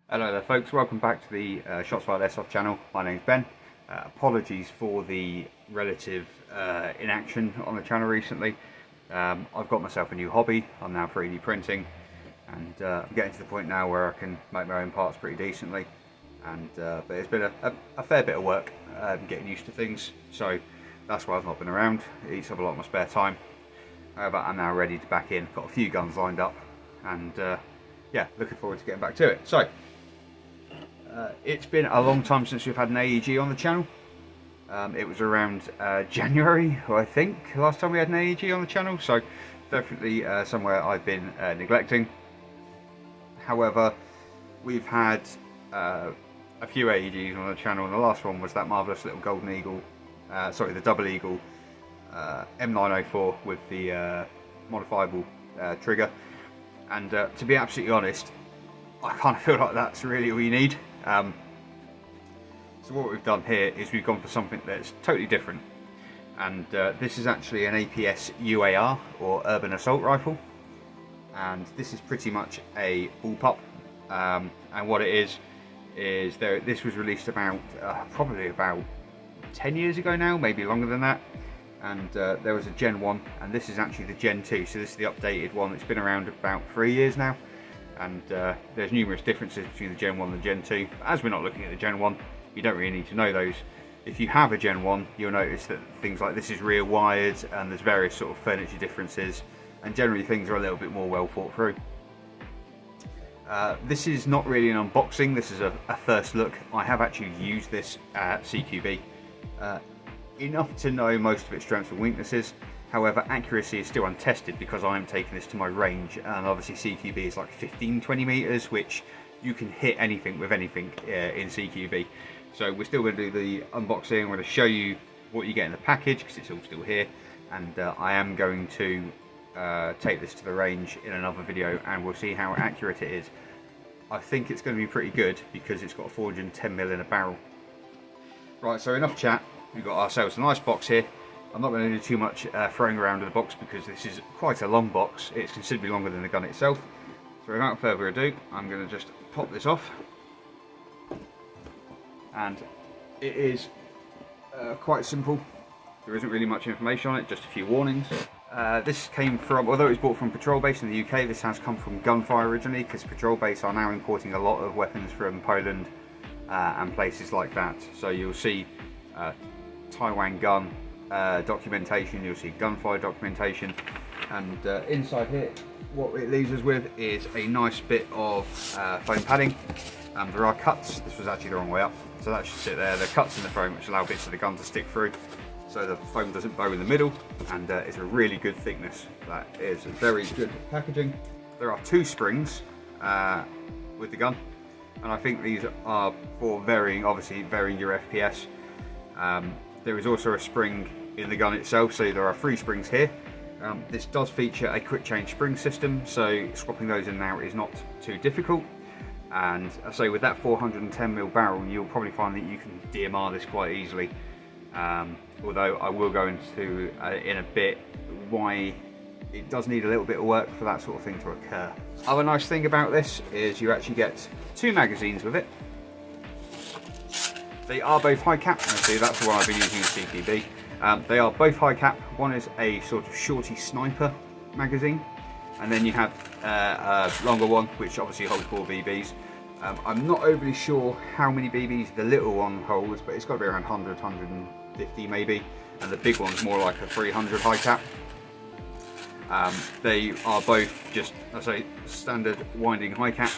Hello there folks, welcome back to the SHIOTS Airsoft channel. My name's Ben. Apologies for the relative inaction on the channel recently. I've got myself a new hobby. I'm now 3D printing and I'm getting to the point now where I can make my own parts pretty decently, and but it's been a fair bit of work getting used to things, so that's why I've not been around. It eats up a lot of my spare time. However, I'm now ready to back in, got a few guns lined up, and yeah, looking forward to getting back to it. So it's been a long time since we've had an AEG on the channel. It was around January, I think, last time we had an AEG on the channel, so definitely somewhere I've been neglecting. However, we've had a few AEGs on the channel, and the last one was that marvellous little Golden Eagle, sorry, the Double Eagle M904 with the modifiable trigger, and to be absolutely honest, I kind of feel like that's really all you need. So what we've done here is we've gone for something that's totally different, and this is actually an APS UAR, or Urban Assault Rifle, and this is pretty much a bullpup, and what it is this was released about probably about 10 years ago now, maybe longer than that, and there was a Gen 1, and this is actually the Gen 2, so this is the updated one. It's been around about 3 years now, and there's numerous differences between the Gen 1 and the Gen 2. As we're not looking at the Gen 1, you don't really need to know those. If you have a Gen 1, you'll notice that things like this is rear wired, and there's various sort of furniture differences, and generally things are a little bit more well thought through. This is not really an unboxing, this is a first look. I have actually used this at CQB, enough to know most of its strengths and weaknesses. However, accuracy is still untested because I'm taking this to my range, and obviously CQB is like 15-20 meters, which you can hit anything with anything in CQB. So we're still going to do the unboxing. I'm going to show you what you get in the package because it's all still here, and I am going to take this to the range in another video, and we'll see how accurate it is. I think it's going to be pretty good because it's got a 410mm in a barrel. Right, so enough chat. We've got ourselves a nice box here. I'm not going to do too much throwing around with the box because this is quite a long box. It's considerably longer than the gun itself. So without further ado, I'm going to just pop this off. And it is quite simple. There isn't really much information on it, just a few warnings. This came from, although it was bought from Patrol Base in the UK, this has come from Gunfire originally, because Patrol Base are now importing a lot of weapons from Poland and places like that. So you'll see Taiwan gun documentation, you'll see Gunfire documentation, and inside here what it leaves us with is a nice bit of foam padding. There are cuts, this was actually the wrong way up, so that should sit there. There are cuts in the foam which allow bits of the gun to stick through so the foam doesn't bow in the middle, and it's a really good thickness. That is a very good packaging. There are 2 springs with the gun, and I think these are for varying your FPS. There is also a spring in the gun itself, so there are 3 springs here. This does feature a quick change spring system, so swapping those in and out is not too difficult. And I say with that 410mm barrel, you'll probably find that you can DMR this quite easily. Although I will go into in a bit why it does need a little bit of work for that sort of thing to occur. Other nice thing about this is you actually get 2 magazines with it. They are both high cap. See, that's the one I've been using in CQB. They are both high cap. One is a sort of shorty sniper magazine, and then you have a longer one which obviously holds 4 BBs. I'm not overly sure how many BBs the little one holds, but it's got to be around 100, 150 maybe, and the big one's more like a 300 high cap. They are both just, I say, standard winding high cap,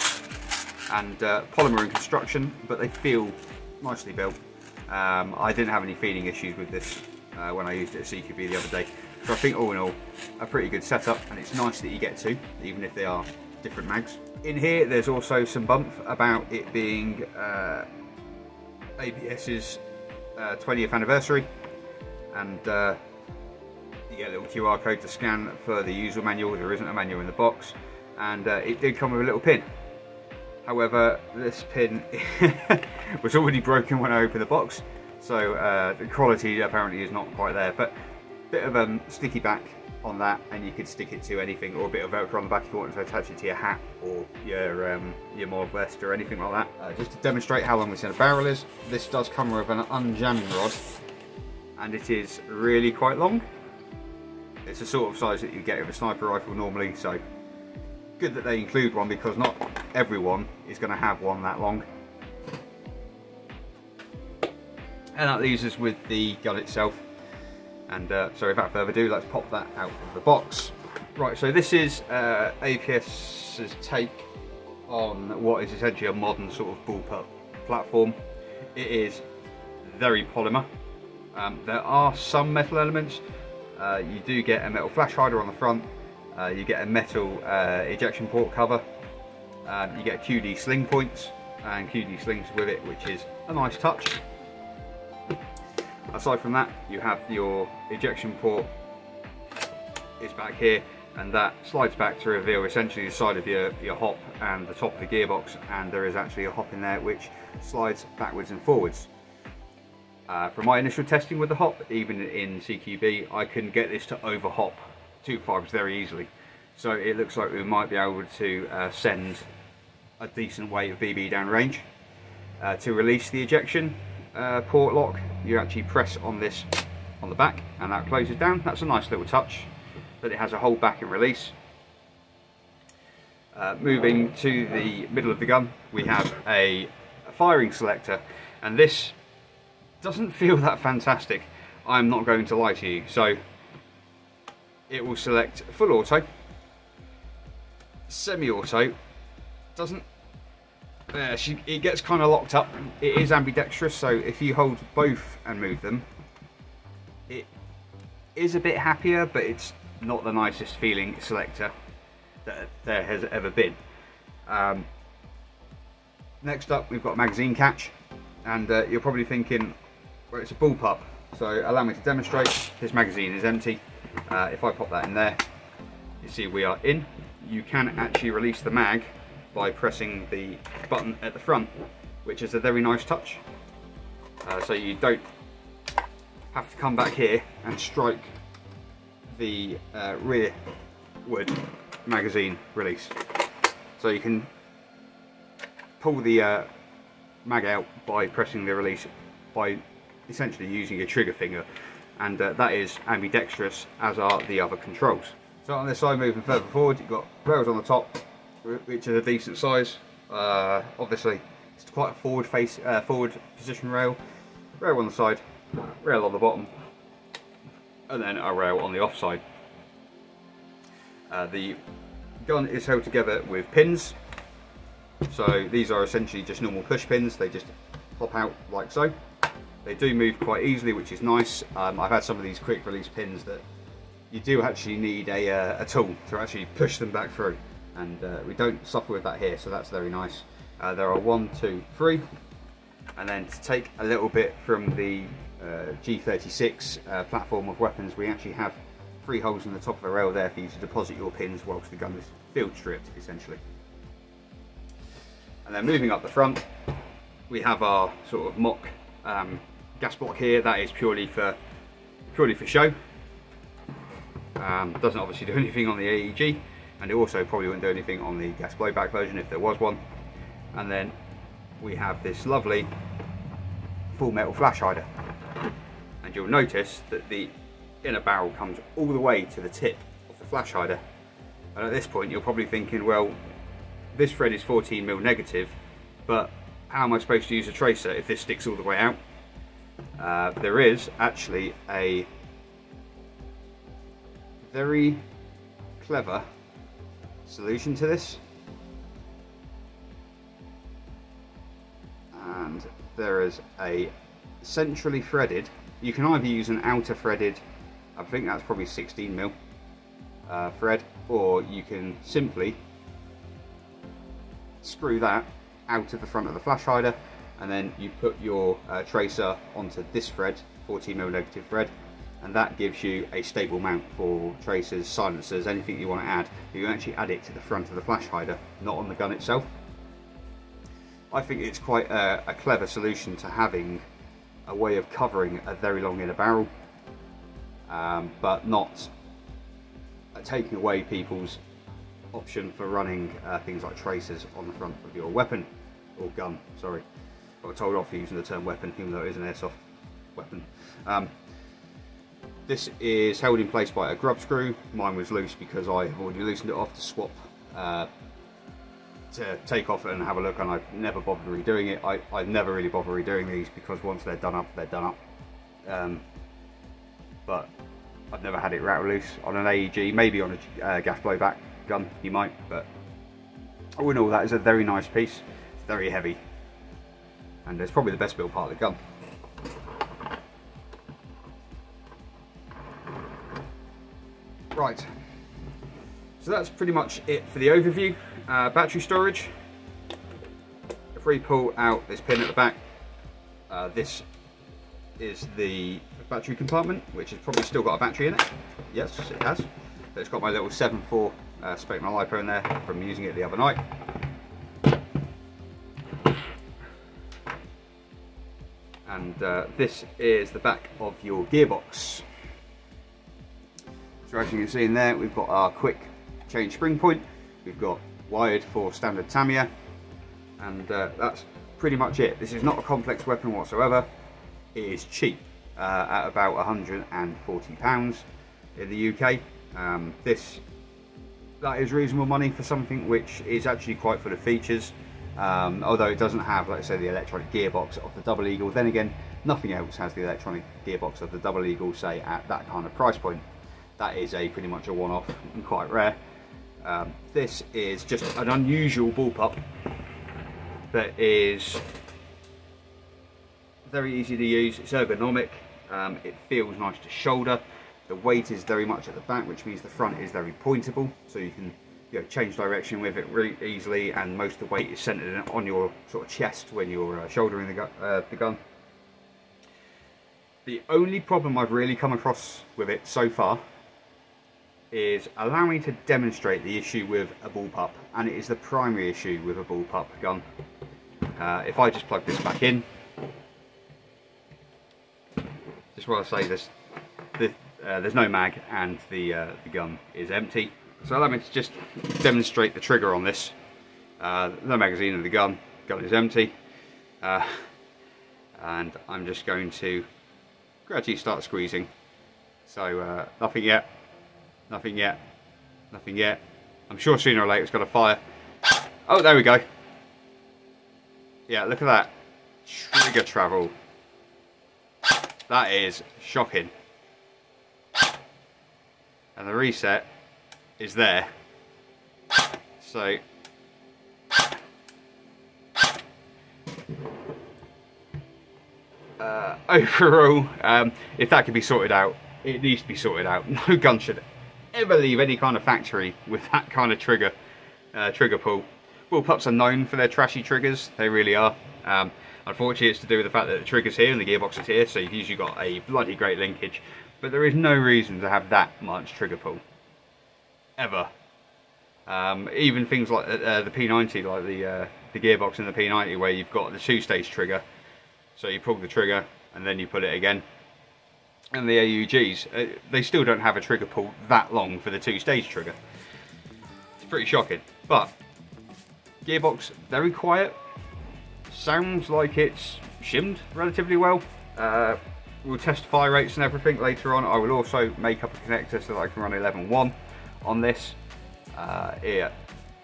and polymer in construction, but they feel nicely built. I didn't have any feeding issues with this when I used it at CQB the other day, so I think all in all a pretty good setup, and it's nice that you get 2, even if they are different mags. In here there's also some bump about it being APS's 20th anniversary, and you get a little QR code to scan for the user manual. There isn't a manual in the box, and it did come with a little pin. However, this pin was already broken when I opened the box, so the quality apparently is not quite there, but a bit of sticky back on that, and you could stick it to anything, or a bit of Velcro on the back if you wanted to attach it to your hat or your mod vest or anything like that. Just to demonstrate how long this in a barrel is, this does come with an unjamming rod, and it is really quite long. It's the sort of size that you get with a sniper rifle normally, so good that they include one, because not everyone is going to have one that long. And that leaves us with the gun itself. And so without further ado, let's pop that out of the box. Right, so this is APS's take on what is essentially a modern sort of bullpup platform. It is very polymer. There are some metal elements. You do get a metal flash hider on the front. You get a metal ejection port cover. You get QD sling points and QD slings with it, which is a nice touch. Aside from that, you have your ejection port is back here, and that slides back to reveal essentially the side of your hop and the top of the gearbox, and there is actually a hop in there which slides backwards and forwards. From my initial testing with the hop, even in CQB, I couldn't get this to over hop tube fibres very easily. So it looks like we might be able to send a decent weight of BB down range. To release the ejection port lock, you actually press on this on the back and that closes down. That's a nice little touch, but it has a hold back and release. Moving to the middle of the gun, we have a firing selector, and this doesn't feel that fantastic, I'm not going to lie to you. So it will select full auto, semi-auto, doesn't it gets kind of locked up. It is ambidextrous, so if you hold both and move them, it is a bit happier, but it's not the nicest feeling selector that there has ever been. Next up, we've got magazine catch, and you're probably thinking, well, it's a bullpup, so allow me to demonstrate. This magazine is empty. If I pop that in there, you see we are in. You can actually release the mag by pressing the button at the front, which is a very nice touch. So you don't have to come back here and strike the rearward magazine release. So you can pull the mag out by pressing the release by essentially using your trigger finger, and that is ambidextrous, as are the other controls. So on this side, moving further forward, you've got rails on the top, which is a decent size. Obviously it's quite a forward position rail on the side, rail on the bottom, and then a rail on the off side. The gun is held together with pins, so these are essentially just normal push pins. They just pop out like so. They do move quite easily, which is nice. I've had some of these quick release pins that you do actually need a tool to actually push them back through, and we don't suffer with that here, so that's very nice. There are 1, 2, 3, and then to take a little bit from the G36 platform of weapons, we actually have 3 holes in the top of the rail there for you to deposit your pins whilst the gun is field stripped, essentially. And then moving up the front, we have our sort of mock gas block here. That is purely for show. Doesn't obviously do anything on the AEG, and it also probably wouldn't do anything on the gas blowback version if there was one. And then we have this lovely full metal flash hider, and you'll notice that the inner barrel comes all the way to the tip of the flash hider. And at this point you're probably thinking, well, this thread is 14mm negative, but how am I supposed to use a tracer if this sticks all the way out? There is actually a very clever solution to this, and there is a centrally threaded, you can either use an outer threaded, I think that's probably 16mm thread, or you can simply screw that out of the front of the flash hider, and then you put your tracer onto this thread, 14mm negative thread, and that gives you a stable mount for tracers, silencers, anything you want to add. You can actually add it to the front of the flash hider, not on the gun itself. I think it's quite a clever solution to having a way of covering a very long inner barrel, but not taking away people's option for running things like tracers on the front of your weapon, or gun, sorry. I got told off for using the term weapon, even though it is an airsoft weapon. This is held in place by a grub screw. Mine was loose because I have already loosened it off to swap, to take off and have a look, and I've never bothered redoing it. I never really bother redoing these because once they're done up, they're done up. But I've never had it rattle loose on an AEG, maybe on a gas blowback gun you might, but all in all that is a very nice piece. It's very heavy and it's probably the best built part of the gun. Right, so that's pretty much it for the overview. Battery storage, if we pull out this pin at the back, this is the battery compartment, which has probably still got a battery in it. Yes, it has. But it's got my little 7.4 Spectrum LiPo in there from using it the other night. And this is the back of your gearbox. So as you can see in there, we've got our quick change spring point. We've got wired for standard Tamiya, and that's pretty much it. This is not a complex weapon whatsoever. It is cheap, at about £140 in the UK. That is reasonable money for something which is actually quite full of features. Although it doesn't have, like I say, the electronic gearbox of the Double Eagle. Then again, nothing else has the electronic gearbox of the Double Eagle, say at that kind of price point. That is pretty much a one-off and quite rare. This is just an unusual bullpup that is very easy to use. It's ergonomic. It feels nice to shoulder. The weight is very much at the back, which means the front is very pointable, so you can change direction with it really easily, and most of the weight is centered on your sort of chest when you're shouldering the gun. The only problem I've really come across with it so far is allow me to demonstrate the issue with a bullpup, and it is the primary issue with a bullpup gun. If I just plug this back in, just what I say, there's no mag and the gun is empty. So allow me to just demonstrate the trigger on this. No magazine in the gun is empty, and I'm just going to gradually start squeezing. So nothing yet. Nothing yet, nothing yet. I'm sure sooner or later it's got to fire. Oh, there we go. Yeah, look at that. Trigger travel. That is shocking. And the reset is there. So, overall, if that could be sorted out, it needs to be sorted out. No gun should ever leave any kind of factory with that kind of trigger pull. Bullpups are known for their trashy triggers, they really are. Unfortunately, it's to do with the fact that the trigger's here and the gearbox is here, so you've usually got a bloody great linkage, but there is no reason to have that much trigger pull, ever. Even things like the P90, like the gearbox in the P90, where you've got the two-stage trigger, so you pull the trigger and then you pull it again. And the AUGs, they still don't have a trigger pull that long for the two-stage trigger. It's pretty shocking. But gearbox, very quiet. Sounds like it's shimmed relatively well. We'll test fire rates and everything later on. I will also make up a connector so that I can run 11.1 on this. Yeah,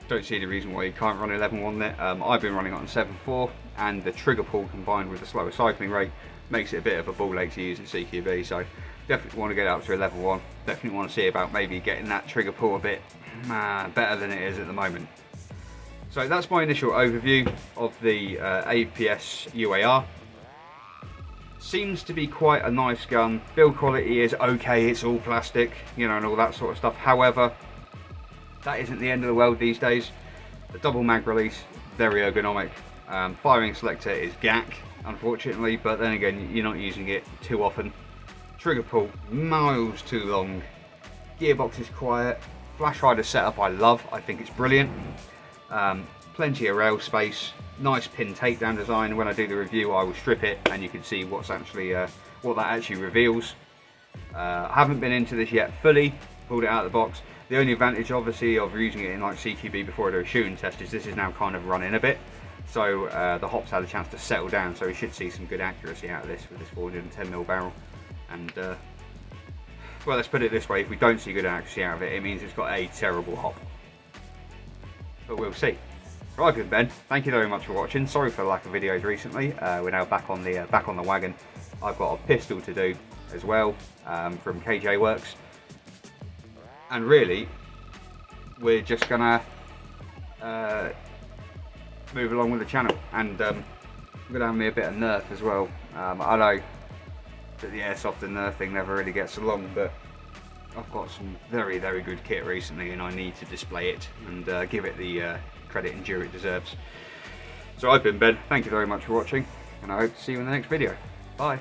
don't see the reason why you can't run 11.1 there. I've been running it on 7.4, and the trigger pull combined with the slower cycling rate makes it a bit of a ball ache to use in CQB, so definitely want to get up to 11.1. Definitely want to see about maybe getting that trigger pull a bit better than it is at the moment. So that's my initial overview of the APS UAR. Seems to be quite a nice gun. Build quality is okay, it's all plastic, you know, and all that sort of stuff. However, that isn't the end of the world these days. The double mag release, very ergonomic. Firing selector is GAC, unfortunately, but then again, you're not using it too often. Trigger pull, miles too long. Gearbox is quiet. Flash hider setup I love, I think it's brilliant. Plenty of rail space, nice pin takedown design. When I do the review, I will strip it and you can see what's actually what that actually reveals. I haven't been into this yet fully, pulled it out of the box. The only advantage obviously of using it in like CQB before I do a shooting test is this is now kind of running a bit, so the hop's had a chance to settle down, so we should see some good accuracy out of this with this 410mm barrel. And well, let's put it this way, if we don't see good accuracy out of it, it means it's got a terrible hop, but we'll see. Right, good Ben, thank you very much for watching. Sorry for the lack of videos recently. We're now back on the wagon. I've got a pistol to do as well from KJ Works, and really we're just gonna move along with the channel, and I'm gonna have me a bit of Nerf as well. I know that the Airsoft and Nerf thing never really gets along, but I've got some very good kit recently and I need to display it and give it the credit and due it deserves. So I've been Ben, thank you very much for watching, and I hope to see you in the next video. Bye.